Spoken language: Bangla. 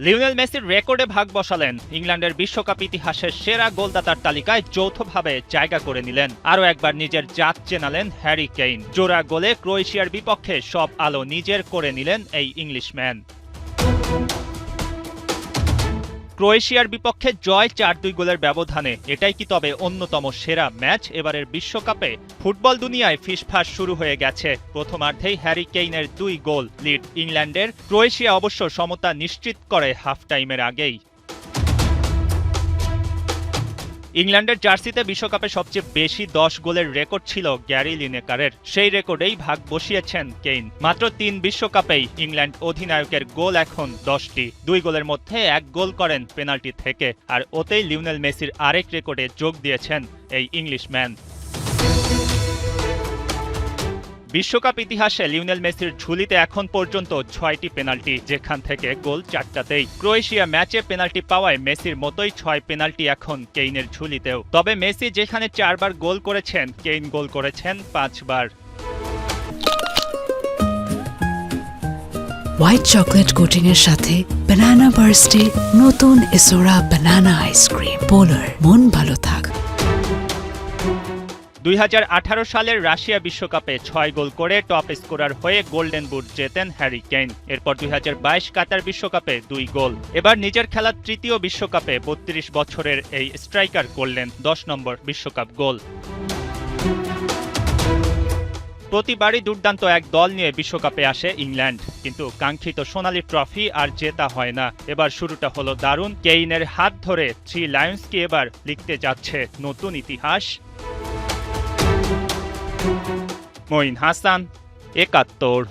লিওনেল মেসির রেকর্ডে ভাগ বসালেন, ইংল্যান্ডের বিশ্বকাপ ইতিহাসের সেরা গোলদাতার তালিকায় যৌথভাবে জায়গা করে নিলেন। আরও একবার নিজের জাত চেনালেন হ্যারি কেইন। জোড়া গোলে ক্রোয়েশিয়ার বিপক্ষে সব আলো নিজের করে নিলেন এই ইংলিশম্যান। ক্রোয়েশিয়ার বিপক্ষে জয় ৪-২ গোলের ব্যবধানে। এটাই কি তবে অন্যতম সেরা ম্যাচ এবারের বিশ্বকাপে? ফুটবল দুনিয়ায় ফিসফাস শুরু হয়ে গেছে। প্রথমার্ধেই হ্যারি কেইনের ২ গোল লিড ইংল্যান্ডের। ক্রোয়েশিয়া অবশ্য সমতা নিশ্চিত করে হাফ টাইমের আগেই। ইংল্যান্ডের জার্সিতে বিশ্বকাপে সবচেয়ে বেশি ১০ গোলের রেকর্ড ছিল গ্যারি লিনেকারের। সেই রেকর্ডেই ভাগ বসিয়েছেন কেইন। মাত্র ৩ বিশ্বকাপেই ইংল্যান্ড অধিনায়কের গোল এখন ১০টি। ২ গোলের মধ্যে ১ গোল করেন পেনাল্টি থেকে, আর ওতেই লিওনেল মেসির আরেক রেকর্ডে যোগ দিয়েছেন এই ইংলিশম্যান। বিশ্বকাপ ইতিহাসে লিওনেল মেসির ঝুলিতে এখন পর্যন্ত ৬টি পেনাল্টি, যেখান থেকে গোল ৪টাতেই। ক্রোয়েশিয়া ম্যাচে পেনাল্টি পাওয়ায় মেসির মতোই ৬ পেনাল্টি এখন কেইনের ঝুলিতেও। তবে মেসি যেখানে ৪ বার গোল করেছেন, কেইন গোল করেছেন ৫ বার। হোয়াইট চকলেট কোটিং এর সাথে বানানা বার্স্টে নতুন এসোরা বানানা আইসক্রিম। পোলার, মন ভালো থাক। ২০১৮ সালের রাশিয়া বিশ্বকাপে ৬ গোল করে টপ স্কোরার হয়ে গোল্ডেন বুট জেতেন হ্যারি কেইন। এরপর ২০২২ কাতার বিশ্বকাপে ২ গোল। এবার নিজের খেলার তৃতীয় বিশ্বকাপে ৩২ বছরের এই স্ট্রাইকার করলেন ১০ নম্বর বিশ্বকাপ গোল। প্রতিবারই দুর্দান্ত এক দল নিয়ে বিশ্বকাপে আসে ইংল্যান্ড, কিন্তু কাঙ্ক্ষিত সোনালি ট্রফি আর জেতা হয় না। এবার শুরুটা হলো দারুণ। কেইনের হাত ধরে থ্রি লায়ন্স কি এবার লিখতে যাচ্ছে নতুন ইতিহাস। মঈন হাসান, ৭১।